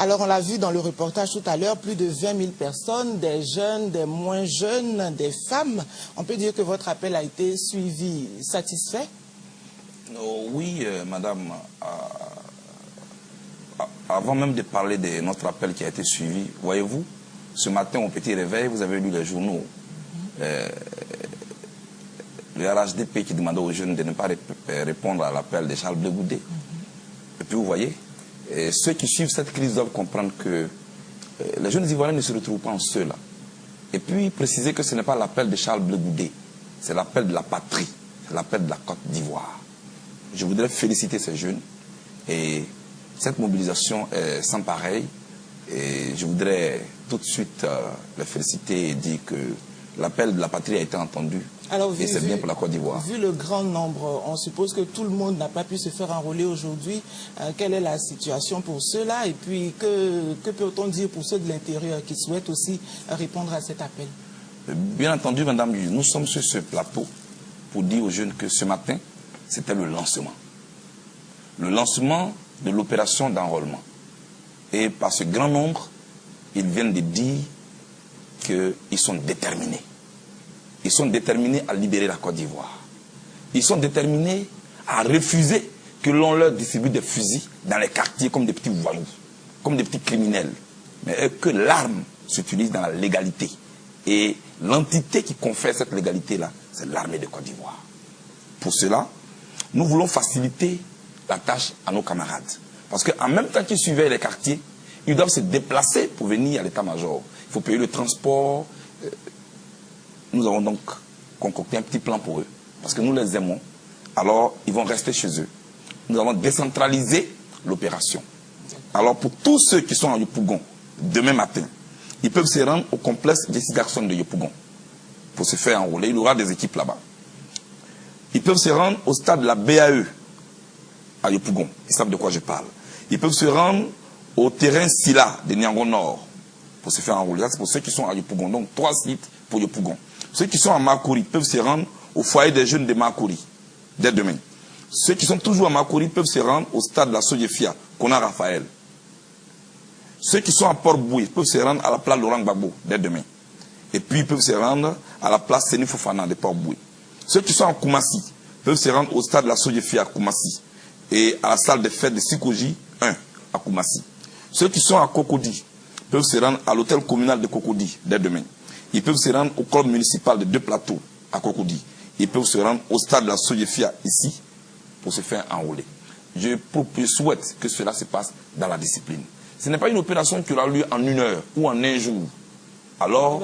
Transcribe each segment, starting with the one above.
Alors, on l'a vu dans le reportage tout à l'heure, plus de 20 000 personnes, des jeunes, des moins jeunes, des femmes. On peut dire que votre appel a été suivi, satisfait? Oui, madame. Avant même de parler de notre appel qui a été suivi, voyez-vous, ce matin au petit réveil, vous avez lu les journaux. Le RHDP qui demandait aux jeunes de ne pas répondre à l'appel de Charles Blé Goudé. Et puis vous voyez, ceux qui suivent cette crise doivent comprendre que les jeunes Ivoiriens ne se retrouvent pas en ceux-là. Et puis préciser que ce n'est pas l'appel de Charles Blé Goudé, c'est l'appel de la patrie, c'est l'appel de la Côte d'Ivoire. Je voudrais féliciter ces jeunes et cette mobilisation est sans pareil. Et je voudrais tout de suite les féliciter et dire que l'appel de la patrie a été entendu. Alors, et c'est bien pour la Côte d'Ivoire. Vu le grand nombre, on suppose que tout le monde n'a pas pu se faire enrôler aujourd'hui. Quelle est la situation pour ceux-là? Et puis, que peut-on dire pour ceux de l'intérieur qui souhaitent aussi répondre à cet appel? Bien entendu, madame, nous sommes sur ce plateau pour dire aux jeunes que ce matin, c'était le lancement. Le lancement de l'opération d'enrôlement. Et par ce grand nombre, ils viennent de dire qu'ils sont déterminés. Ils sont déterminés à libérer la Côte d'Ivoire. Ils sont déterminés à refuser que l'on leur distribue des fusils dans les quartiers comme des petits voyous, comme des petits criminels. Mais que l'arme s'utilise dans la légalité. Et l'entité qui confère cette légalité-là, c'est l'armée de Côte d'Ivoire. Pour cela, nous voulons faciliter la tâche à nos camarades. Parce qu'en même temps qu'ils suivaient les quartiers, ils doivent se déplacer pour venir à l'état-major. Il faut payer le transport. Nous avons donc concocté un petit plan pour eux. Parce que nous les aimons. Alors, ils vont rester chez eux. Nous allons décentraliser l'opération. Alors, pour tous ceux qui sont à Yopougon, demain matin, ils peuvent se rendre au complexe Jessie Garçon de Yopougon pour se faire enrôler. Il y aura des équipes là-bas. Ils peuvent se rendre au stade de la BAE à Yopougon. Ils savent de quoi je parle. Ils peuvent se rendre au terrain Silla de Niango Nord pour se faire enrôler. C'est pour ceux qui sont à Yopougon. Donc 3 sites pour Yopougon. Ceux qui sont à Makori peuvent se rendre au foyer des jeunes de Makori dès demain. Ceux qui sont toujours à Makori peuvent se rendre au stade de la Sojefia, Kona Raphaël. Ceux qui sont à Port-Boué peuvent se rendre à la place Laurent Gbagbo dès demain. Et puis ils peuvent se rendre à la place Seni Fofana de Port-Boué. Ceux qui sont à Koumassi peuvent se rendre au stade de la Sojefia à Koumassi et à la salle de fête de Sikoji 1 à Koumassi. Ceux qui sont à Cocody peuvent se rendre à l'hôtel communal de Cocody dès demain. Ils peuvent se rendre au club municipal de Deux Plateaux à Cocody. Ils peuvent se rendre au stade de la Sojefia ici pour se faire enrôler. Je souhaite que cela se passe dans la discipline. Ce n'est pas une opération qui aura lieu en 1 heure ou en 1 jour. Alors,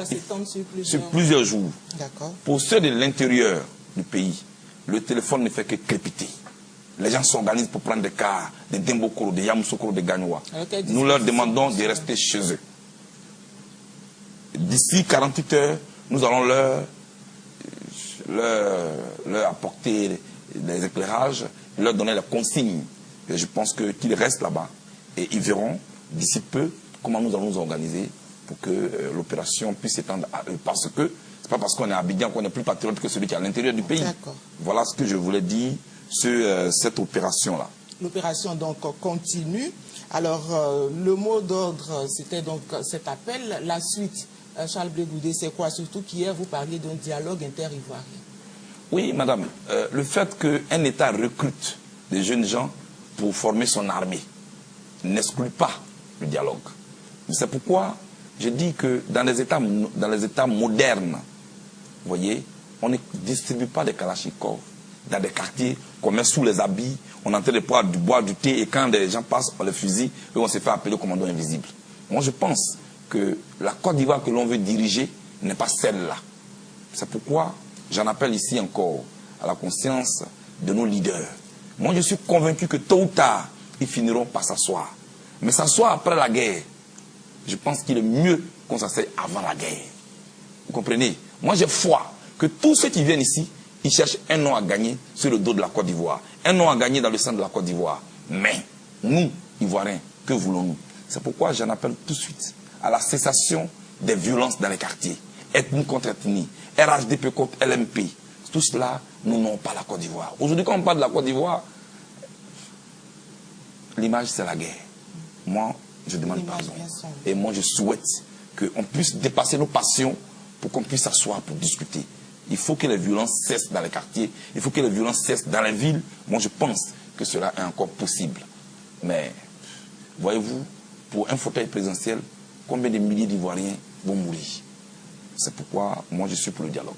sur plusieurs jours. Pour ceux de l'intérieur du pays, le téléphone ne fait que crépiter. Les gens s'organisent pour prendre des cars, des Dembokoro, des Yamoussoukro, des Gagnoua. Nous leur demandons de rester chez eux. D'ici 48 heures, nous allons leur apporter des éclairages, leur donner la consigne. Et je pense qu'ils restent là-bas et ils verront d'ici peu comment nous allons nous organiser pour que l'opération puisse s'étendre à eux. Parce que ce n'est pas parce qu'on est à Abidjan qu'on est plus patriote que celui qui est à l'intérieur du pays. Voilà ce que je voulais dire sur cette opération-là. L'opération donc continue. Alors, le mot d'ordre, c'était donc cet appel. La suite, Charles Blé Goudé, c'est quoi? Surtout qu'hier, vous parliez d'un dialogue inter-ivoirien. Oui, madame. Le fait qu'un État recrute des jeunes gens pour former son armée n'exclut pas le dialogue. C'est pourquoi je dis que dans les États modernes, vous voyez, on ne distribue pas des kalachnikovs dans des quartiers qu'on met sous les habits, on est en train de boire du thé et quand des gens passent, on les fusille et on se fait appeler commando invisible. Moi, je pense que la Côte d'Ivoire que l'on veut diriger n'est pas celle-là. C'est pourquoi j'en appelle ici encore à la conscience de nos leaders. Moi, je suis convaincu que tôt ou tard, ils finiront par s'asseoir. Mais s'asseoir après la guerre, je pense qu'il est mieux qu'on s'asseye avant la guerre. Vous comprenez? Moi, j'ai foi que tous ceux qui viennent ici, ils cherchent un nom à gagner sur le dos de la Côte d'Ivoire. Un nom à gagner dans le sein de la Côte d'Ivoire. Mais, nous, Ivoiriens, que voulons-nous? C'est pourquoi j'en appelle tout de suite à la cessation des violences dans les quartiers. Ethnie contre ethnie, RHDP contre LMP. Tout cela, nous n'avons pas la Côte d'Ivoire. Aujourd'hui, quand on parle de la Côte d'Ivoire, l'image, c'est la guerre. Moi, je demande pardon. Et moi, je souhaite qu'on puisse dépasser nos passions pour qu'on puisse s'asseoir pour discuter. Il faut que les violences cessent dans les quartiers, il faut que les violences cessent dans les villes. Moi, je pense que cela est encore possible. Mais, voyez-vous, pour un fauteuil présidentiel, combien de milliers d'Ivoiriens vont mourir? C'est pourquoi moi, je suis pour le dialogue.